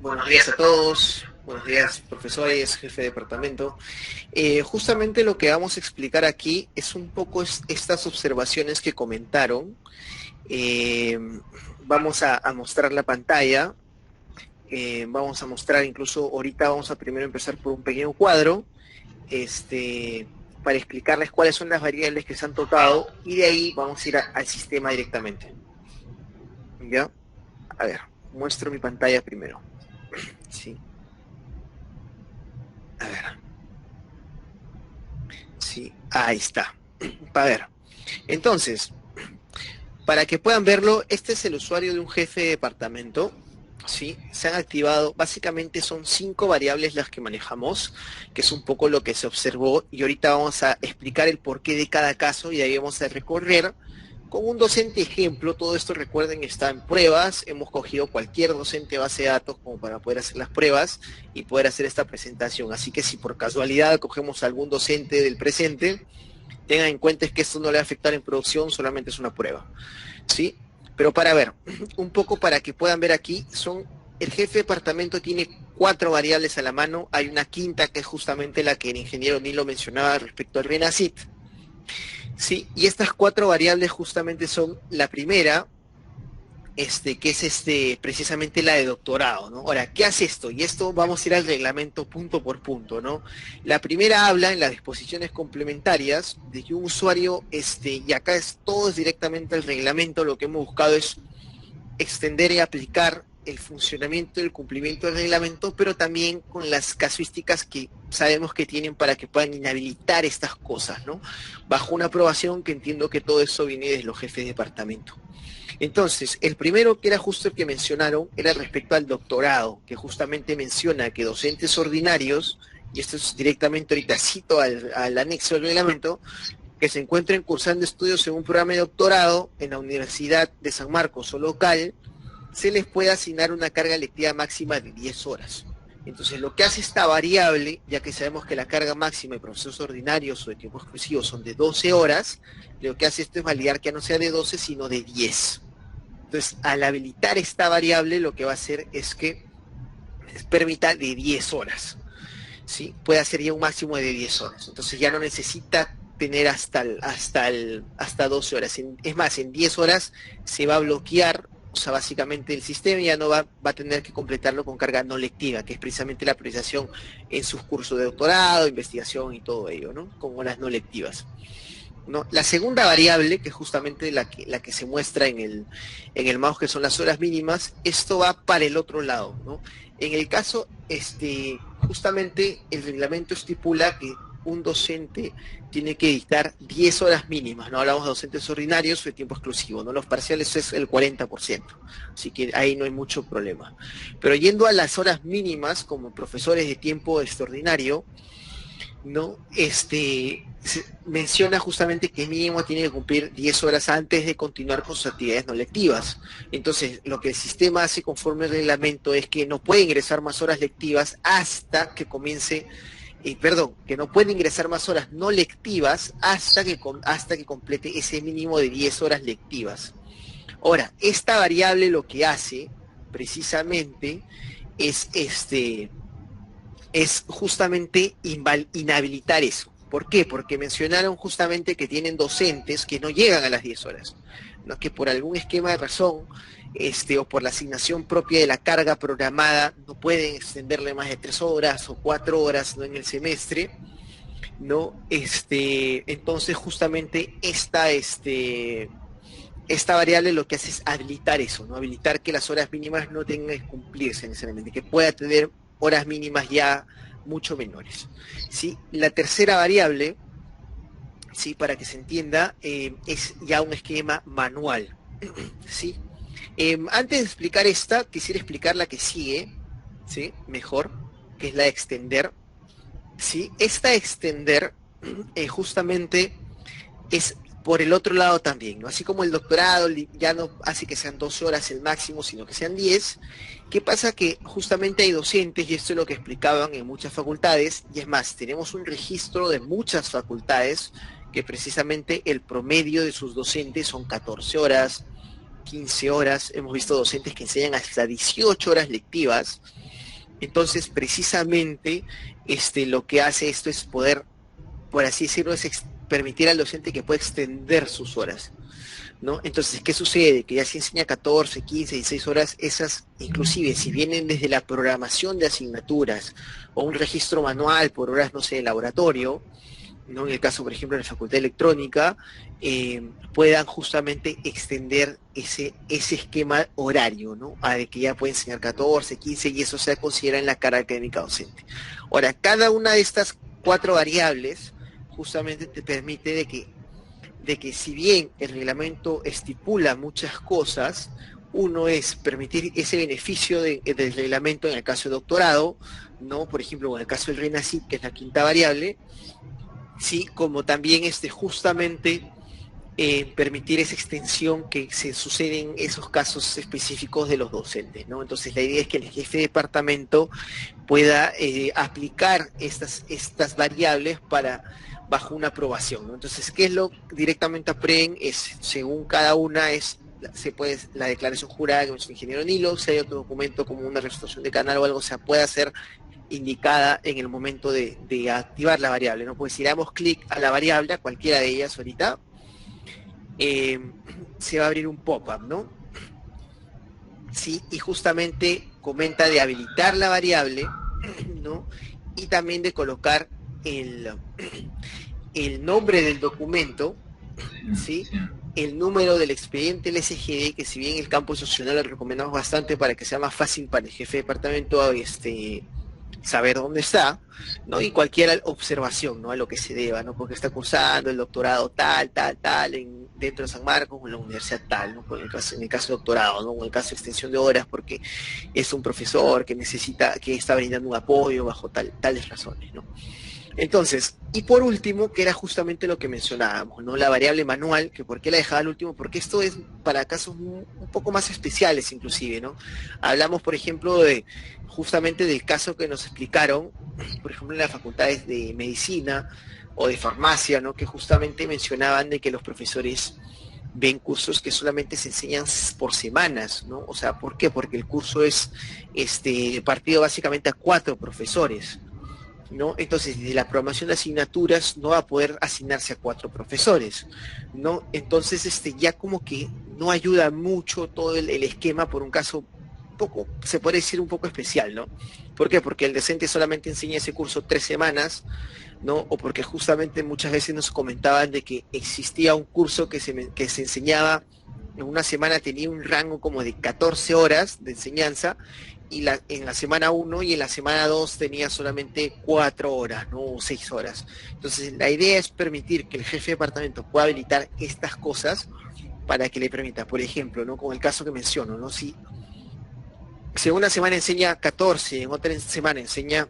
Buenos días a todos, buenos días profesores, jefe de departamento. Justamente lo que vamos a explicar aquí es un poco estas observaciones que comentaron. Eh, Vamos a mostrar la pantalla, vamos a mostrar incluso, ahorita vamos a primero empezar por un pequeño cuadro, este, para explicarles cuáles son las variables que se han tocado y de ahí vamos a ir al sistema directamente. ¿Ya? A ver, muestro mi pantalla primero. Sí, a ver. Sí, ahí está. A ver, entonces, para que puedan verlo, este es el usuario de un jefe de departamento. Sí, se han activado, básicamente son 5 variables las que manejamos, que es un poco lo que se observó, y ahorita vamos a explicar el porqué de cada caso y ahí vamos a recorrer con un docente ejemplo. Todo esto, recuerden, está en pruebas. Hemos cogido cualquier docente base de datos como para poder hacer las pruebas y poder hacer esta presentación. Así que si por casualidad cogemos algún docente del presente, tengan en cuenta que esto no le va a afectar en producción, solamente es una prueba, ¿sí? Pero para ver, un poco para que puedan ver aquí, el jefe de departamento tiene 4 variables a la mano. Hay una quinta que es justamente la que el ingeniero Nilo mencionaba respecto al RENACIT, ¿sí? Y estas 4 variables justamente son la primera, que es precisamente la de doctorado, ¿no? Ahora, ¿qué hace esto? Y esto vamos a ir al reglamento punto por punto, ¿no? La primera habla en las disposiciones complementarias de que un usuario, y acá todo es directamente el reglamento. Lo que hemos buscado es extender y aplicar el funcionamiento y el cumplimiento del reglamento, pero también con las casuísticas que sabemos que tienen para que puedan inhabilitar estas cosas, ¿no? Bajo una aprobación que entiendo que todo eso viene de los jefes de departamento. Entonces, el primero, que era justo el que mencionaron, era respecto al doctorado, que justamente menciona que docentes ordinarios, y esto es directamente, ahorita cito al anexo del reglamento, que se encuentren cursando estudios en un programa de doctorado en la Universidad de San Marcos o local, se les puede asignar una carga lectiva máxima de 10 horas. Entonces, lo que hace esta variable, ya que sabemos que la carga máxima de profesores ordinarios o de tiempo exclusivo son de 12 horas, lo que hace esto es validar que no sea de 12, sino de 10. Entonces, al habilitar esta variable, lo que va a hacer es que permita de 10 horas, ¿sí? Puede hacer ya un máximo de 10 horas. Entonces ya no necesita tener hasta 12 horas. Es más, en 10 horas se va a bloquear, o sea, básicamente el sistema ya no va a tener que completarlo con carga no lectiva, que es precisamente la priorización en sus cursos de doctorado, investigación y todo ello, ¿no? Con horas no lectivas, ¿no? La segunda variable, que es justamente la que se muestra en el mouse, que son las horas mínimas, esto va para el otro lado, ¿no? En el caso, justamente el reglamento estipula que un docente tiene que dictar 10 horas mínimas, no hablamos de docentes ordinarios o de tiempo exclusivo, ¿no? Los parciales es el 40%, así que ahí no hay mucho problema. Pero yendo a las horas mínimas, como profesores de tiempo extraordinario, ¿no? Menciona justamente que mínimo tiene que cumplir 10 horas antes de continuar con sus actividades no lectivas. Entonces, lo que el sistema hace conforme al reglamento es que no puede ingresar más horas lectivas hasta que comience, perdón, que no puede ingresar más horas no lectivas hasta que complete ese mínimo de 10 horas lectivas. Ahora, esta variable lo que hace precisamente es es justamente inhabilitar eso. ¿Por qué? Porque mencionaron justamente que tienen docentes que no llegan a las 10 horas, ¿no? Que por algún esquema de razón, o por la asignación propia de la carga programada, no pueden extenderle más de 3 horas o 4 horas, ¿no? En el semestre, ¿no? Entonces justamente esta variable lo que hace es habilitar eso, ¿no? Habilitar que las horas mínimas no tengan que cumplirse necesariamente, que pueda tener horas mínimas ya mucho menores, ¿sí? La tercera variable, ¿sí? Para que se entienda, es ya un esquema manual, ¿sí? Antes de explicar esta, quisiera explicar la que sigue, ¿sí? Mejor, que es la de extender, ¿sí? Esta extender justamente es por el otro lado también, ¿no? Así como el doctorado ya no hace que sean 12 horas el máximo, sino que sean 10. ¿Qué pasa? Que justamente hay docentes, y esto es lo que explicaban en muchas facultades, y es más, tenemos un registro de muchas facultades que precisamente el promedio de sus docentes son 14 horas, 15 horas. Hemos visto docentes que enseñan hasta 18 horas lectivas, Entonces, precisamente, lo que hace esto es poder, por así decirlo, es permitir al docente que pueda extender sus horas, ¿no? Entonces, ¿qué sucede? Que ya si enseña 14, 15, 16 horas, esas, inclusive, si vienen desde la programación de asignaturas o un registro manual por horas, no sé, de laboratorio, ¿no? En el caso, por ejemplo, de la Facultad de Electrónica, puedan justamente extender ese esquema horario, ¿no? A de que ya puede enseñar 14, 15 y eso se considera en la carga académica docente. Ahora, cada una de estas 4 variables justamente te permite de que si bien el reglamento estipula muchas cosas, uno es permitir ese beneficio del reglamento en el caso de doctorado, ¿no? Por ejemplo, en el caso del RENACIP, que es la quinta variable, sí, como también justamente permitir esa extensión que se sucede en esos casos específicos de los docentes, ¿no? Entonces la idea es que el jefe de departamento pueda aplicar estas variables bajo una aprobación, ¿no? Entonces, ¿qué es lo directamente aprueben? Es, según cada una, se puede, la declaración jurada que nuestro ingeniero Nilo, si hay otro documento como una resolución de canal o algo, se puede hacer indicada en el momento de activar la variable, ¿no? Pues si damos clic a la variable, a cualquiera de ellas ahorita, se va a abrir un pop-up, ¿no? Sí, y justamente comenta de habilitar la variable, ¿no? Y también de colocar el nombre del documento, ¿sí? El número del expediente LSGD, que si bien el campo es opcional lo recomendamos bastante para que sea más fácil para el jefe de departamento saber dónde está, ¿no? Y cualquier observación, ¿no? A lo que se deba, ¿no? Porque está cursando el doctorado tal, dentro de San Marcos o en la universidad tal, ¿no? En el caso de doctorado, ¿no? O en el caso de extensión de horas, porque es un profesor que que está brindando un apoyo bajo tales razones, ¿no? Entonces, y por último, que era justamente lo que mencionábamos, ¿no? La variable manual, que por qué la dejaba al último, porque esto es para casos un poco más especiales inclusive, ¿no? Hablamos, por ejemplo, justamente del caso que nos explicaron, por ejemplo, en las facultades de medicina o de farmacia, ¿no? Que justamente mencionaban de que los profesores ven cursos que solamente se enseñan por semanas, ¿no? O sea, ¿por qué? Porque el curso es partido básicamente a 4 profesores, ¿no? Entonces, desde la programación de asignaturas no va a poder asignarse a 4 profesores, ¿no? Entonces, ya como que no ayuda mucho todo el esquema por un caso un poco, se puede decir un poco especial, ¿no? ¿Por qué? Porque el docente solamente enseña ese curso 3 semanas, ¿no? O porque justamente muchas veces nos comentaban de que existía un curso que se enseñaba en una semana, tenía un rango como de 14 horas de enseñanza, y en la semana 1 y en la semana 2 tenía solamente 4 horas, ¿no? O 6 horas. Entonces, la idea es permitir que el jefe de departamento pueda habilitar estas cosas para que le permita, por ejemplo, ¿no? Con el caso que menciono, ¿no? Si una semana enseña 14, en otra semana enseña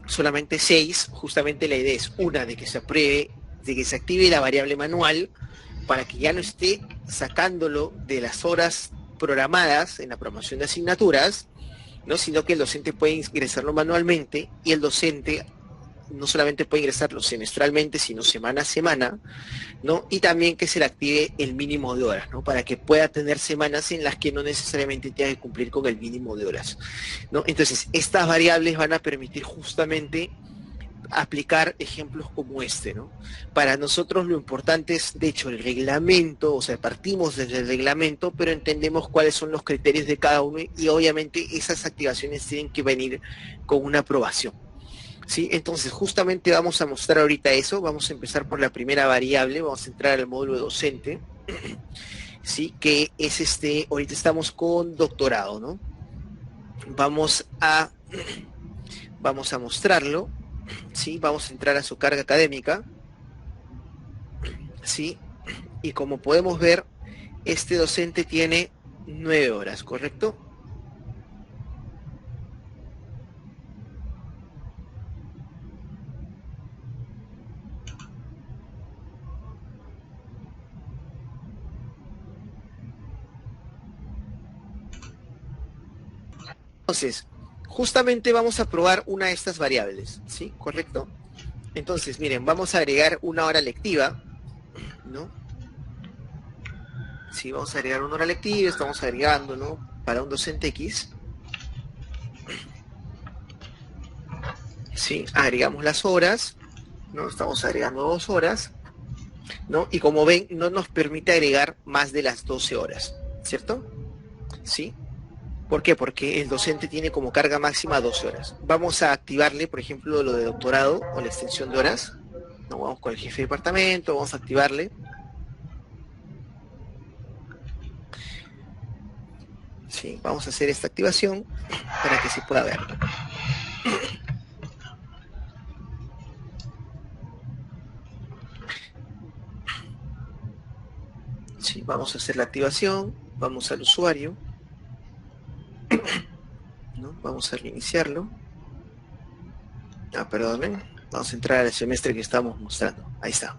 solamente 6, justamente la idea es una, de que se apruebe, de que se active la variable manual para que ya no esté sacándolo de las horas programadas en la programación de asignaturas, ¿no? Sino que el docente puede ingresarlo manualmente y el docente no solamente puede ingresarlo semestralmente, sino semana a semana, ¿no? Y también que se le active el mínimo de horas, ¿no? Para que pueda tener semanas en las que no necesariamente tenga que cumplir con el mínimo de horas, ¿no? Entonces, estas variables van a permitir justamente aplicar ejemplos como ¿no? Para nosotros lo importante es, de hecho, el reglamento, o sea, partimos desde el reglamento, pero entendemos cuáles son los criterios de cada uno y obviamente esas activaciones tienen que venir con una aprobación. ¿Sí? Entonces, justamente vamos a mostrar ahorita eso, vamos a empezar por la primera variable, vamos a entrar al módulo docente, ¿sí? Que es ahorita estamos con doctorado, ¿no? Vamos a mostrarlo, ¿sí? Vamos a entrar a su carga académica, ¿sí? Y como podemos ver, este docente tiene 9 horas, ¿correcto? Entonces, justamente vamos a probar una de estas variables, ¿sí? ¿Correcto? Entonces, miren, vamos a agregar una hora lectiva, ¿no? Sí, vamos a agregar una hora lectiva, estamos agregando, ¿no? Para un docente X. ¿sí? Agregamos las horas, ¿no? Estamos agregando 2 horas, ¿no? Y como ven, no nos permite agregar más de las 12 horas, ¿cierto? ¿Sí? ¿Por qué? Porque el docente tiene como carga máxima 12 horas. Vamos a activarle, por ejemplo, lo de doctorado o la extensión de horas. Nos vamos con el jefe de departamento, vamos a activarle. Sí, vamos a hacer esta activación para que se pueda ver. Sí, vamos a hacer la activación, vamos al usuario, ¿no? Vamos a reiniciarlo. Perdonen, vamos a entrar al semestre que estamos mostrando. Ahí está.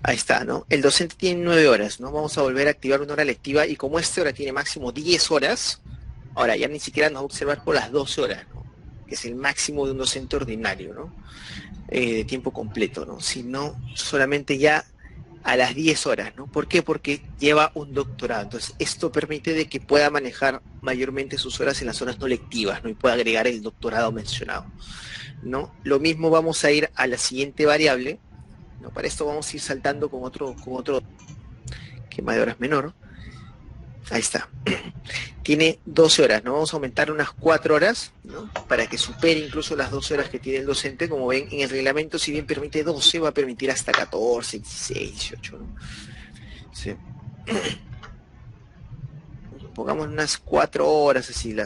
Ahí está, ¿no? El docente tiene 9 horas, ¿no? Vamos a volver a activar una hora lectiva y como esta hora tiene máximo 10 horas, ahora ya ni siquiera nos va a observar por las 12 horas, ¿no? Que es el máximo de un docente ordinario, ¿no? De tiempo completo, ¿no? Sino solamente ya a las 10 horas, ¿no? ¿Por qué? Porque lleva un doctorado. Entonces, esto permite de que pueda manejar mayormente sus horas en las horas no lectivas, ¿no? Y pueda agregar el doctorado mencionado, ¿no? Lo mismo vamos a ir a la siguiente variable, ¿no? Para esto vamos a ir saltando con otro esquema de horas menor. Ahí está. Tiene 12 horas, ¿no? Vamos a aumentar unas 4 horas, ¿no? Para que supere incluso las 12 horas que tiene el docente. Como ven, en el reglamento, si bien permite 12, va a permitir hasta 14, 16, 18, ¿no? Sí. Pongamos unas 4 horas así, ¿no?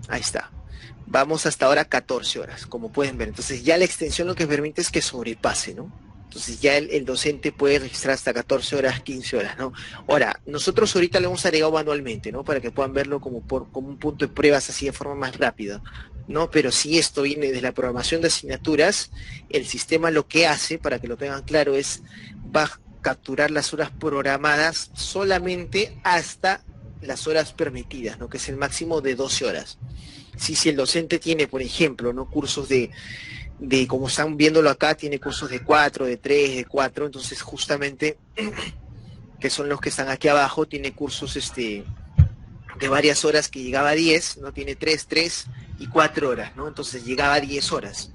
Ahí está. Vamos hasta ahora 14 horas, como pueden ver. Entonces ya la extensión lo que permite es que sobrepase, ¿no? Entonces ya el docente puede registrar hasta 14 horas, 15 horas, ¿no? Ahora, nosotros ahorita lo hemos agregado manualmente, ¿no? Para que puedan verlo como un punto de pruebas así de forma más rápida, ¿no? Pero si esto viene de la programación de asignaturas, el sistema lo que hace, para que lo tengan claro, es va a capturar las horas programadas solamente hasta las horas permitidas, ¿no? Que es el máximo de 12 horas. Si el docente tiene, por ejemplo, ¿no? Cursos como están viéndolo acá, tiene cursos de 4, de 3, de 4, entonces justamente, que son los que están aquí abajo, tiene cursos de varias horas que llegaba a 10, ¿no? Tiene 3 y 4 horas, ¿no? Entonces llegaba a 10 horas,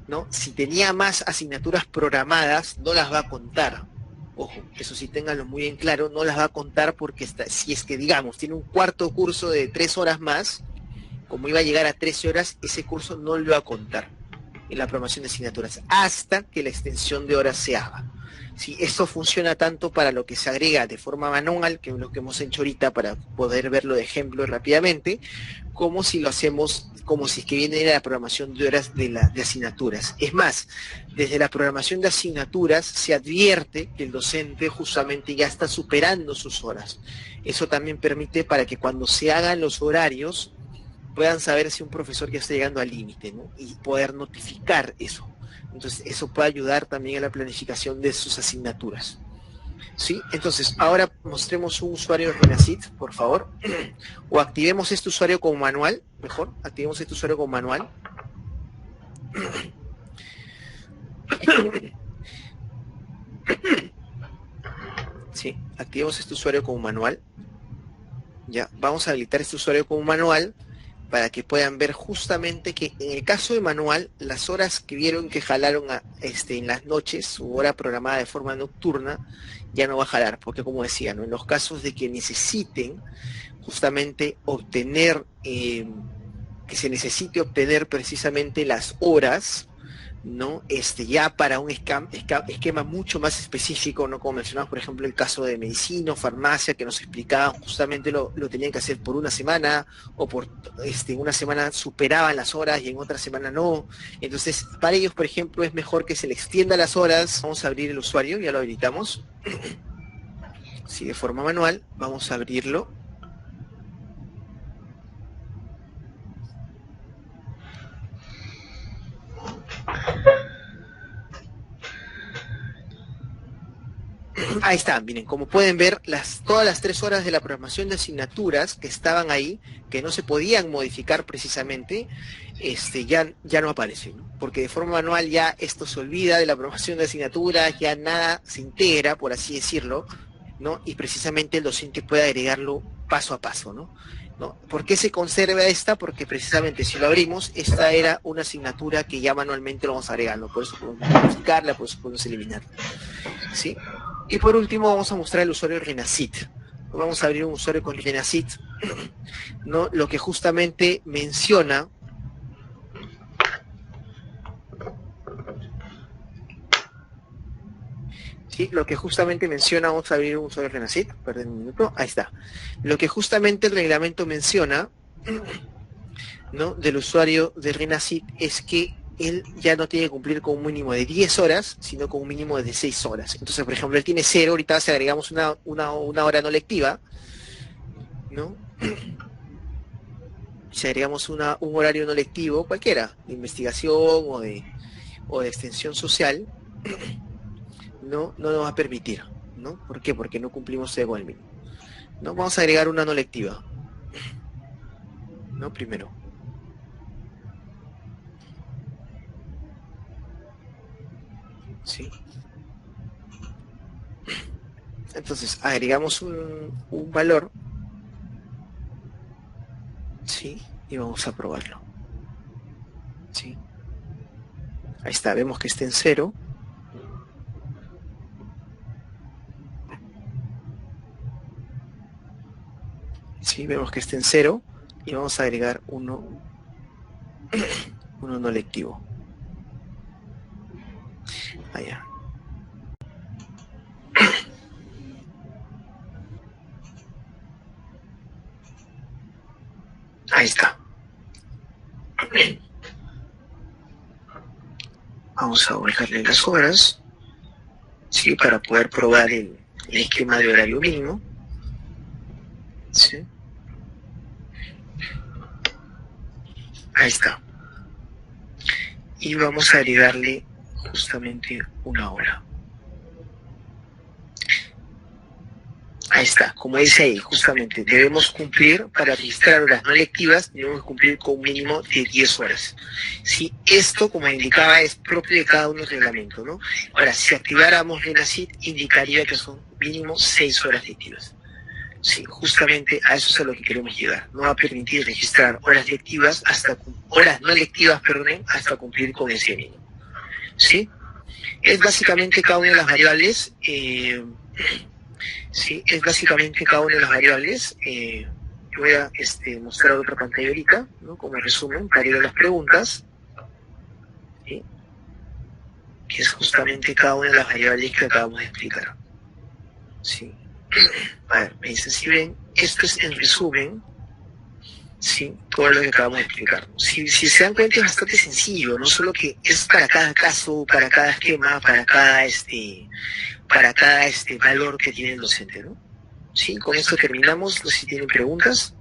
¿no? Si tenía más asignaturas programadas, no las va a contar. Ojo, eso sí, ténganlo muy en claro, no las va a contar porque si es que, digamos, tiene un cuarto curso de 3 horas más, como iba a llegar a 13 horas, ese curso no lo va a contar en la programación de asignaturas, hasta que la extensión de horas se haga. ¿Sí? Esto funciona tanto para lo que se agrega de forma manual, que es lo que hemos hecho ahorita para poder verlo de ejemplo rápidamente, como si lo hacemos como si es que viene de la programación de horas de asignaturas. Es más, desde la programación de asignaturas se advierte que el docente justamente ya está superando sus horas. Eso también permite para que cuando se hagan los horarios, puedan saber si un profesor ya está llegando al límite, ¿no? Y poder notificar eso. Entonces, eso puede ayudar también a la planificación de sus asignaturas. ¿Sí? Entonces, ahora mostremos un usuario de Renacit, por favor. O activemos este usuario como manual, mejor. Activemos este usuario como manual. Sí, activemos este usuario como manual. Ya, vamos a habilitar este usuario como manual para que puedan ver justamente que en el caso de manual, las horas que vieron que jalaron en las noches, su hora programada de forma nocturna, ya no va a jalar, porque como decía, ¿no? En los casos de que necesiten justamente obtener, que se necesite obtener precisamente las horas, ¿no? Ya para un esquema mucho más específico, ¿no? Como mencionamos, por ejemplo, el caso de medicina o farmacia, que nos explicaban, justamente lo tenían que hacer por una semana, o por una semana superaban las horas y en otra semana no. Entonces, para ellos, por ejemplo, es mejor que se le extienda las horas. Vamos a abrir el usuario, ya lo habilitamos. Sí, de forma manual, vamos a abrirlo. Ahí están, miren, como pueden ver, todas las 3 horas de la programación de asignaturas que estaban ahí, que no se podían modificar precisamente, ya no aparecen, ¿no? Porque de forma manual ya esto se olvida de la programación de asignaturas, ya nada se integra, por así decirlo, ¿no? Y precisamente el docente puede agregarlo paso a paso, ¿no? ¿no? ¿Por qué se conserva esta? Porque precisamente si lo abrimos, esta era una asignatura que ya manualmente lo vamos agregando, por eso podemos modificarla, por eso podemos eliminarla, ¿sí? Y por último vamos a mostrar el usuario Renacit. Vamos a abrir un usuario con Renacit, ¿no? Lo que justamente menciona, ¿sí? Lo que justamente menciona, vamos a abrir un usuario Renacit, perdón un minuto, ahí está. Lo que justamente el reglamento menciona, ¿no? Del usuario de Renacit es que él ya no tiene que cumplir con un mínimo de 10 horas, sino con un mínimo de 6 horas. Entonces, por ejemplo, él tiene 0, ahorita si agregamos una hora no lectiva, ¿no? Si agregamos un horario no lectivo, cualquiera, de investigación o de extensión social, no nos va a permitir, ¿no? ¿Por qué? Porque no cumplimos con el mínimo, ¿no? Vamos a agregar una no lectiva, ¿no? Primero. ¿Sí? Entonces, agregamos un valor, ¿sí? Y vamos a probarlo, ¿sí? Ahí está, vemos que está en 0. ¿Sí? Vemos que está en 0 y vamos a agregar uno no lectivo. Allá. Ahí está. Vamos a ubicarle las horas, ¿sí? Para poder probar el esquema de horario mínimo, ¿sí? Ahí está. Y vamos a agregarle justamente una hora. Ahí está, como dice ahí, justamente, debemos cumplir, para registrar horas no lectivas, debemos cumplir con un mínimo de 10 horas. Sí, esto, como indicaba, es propio de cada uno del reglamento, ¿no? Ahora, si activáramos Renacit, indicaría que son mínimo 6 horas lectivas. Sí, justamente a eso es a lo que queremos llegar. No va a permitir registrar horas lectivas horas no lectivas, perdón, hasta cumplir con ese mínimo. ¿Sí? Es básicamente cada una de las variables, sí, es básicamente cada una de las variables. Voy a mostrar otra pantalla ahorita, ¿no? Como resumen, para ir a las preguntas, ¿sí? Que es justamente cada una de las variables que acabamos de explicar. ¿Sí? A ver, me dicen, si ven, esto es en resumen, ¿sí? Todo lo que acabamos de explicar. Si se dan cuenta, es bastante sencillo, no solo que es para cada caso, para cada esquema, para cada valor que tiene el docente, ¿no? Sí, con esto terminamos. No sé si tienen preguntas.